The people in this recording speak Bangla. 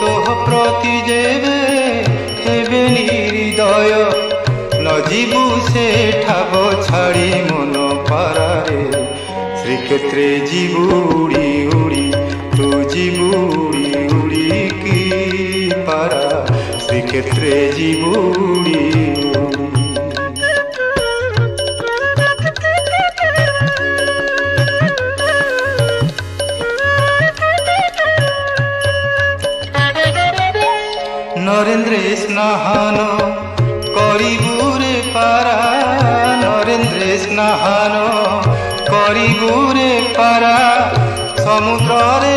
তোহ প্রতি যেবে হেবে নিহৃদয় ন ଯିବୁ সেঠাব ছাড়ি মন পারারে শ্রীক্ষেত্রে ଯିବୁ উড়ি উড়ি তু ଯିବୁ উড়ি উড়ি কি পারা শ্রীক্ষেত্রে ଯିବୁ উড়ি উড়ি নরেন্দ্রে স্নাহান করিবুরে পারা নরেন্দ্রে স্নাহান করিবুরে পারা সমুদ্রে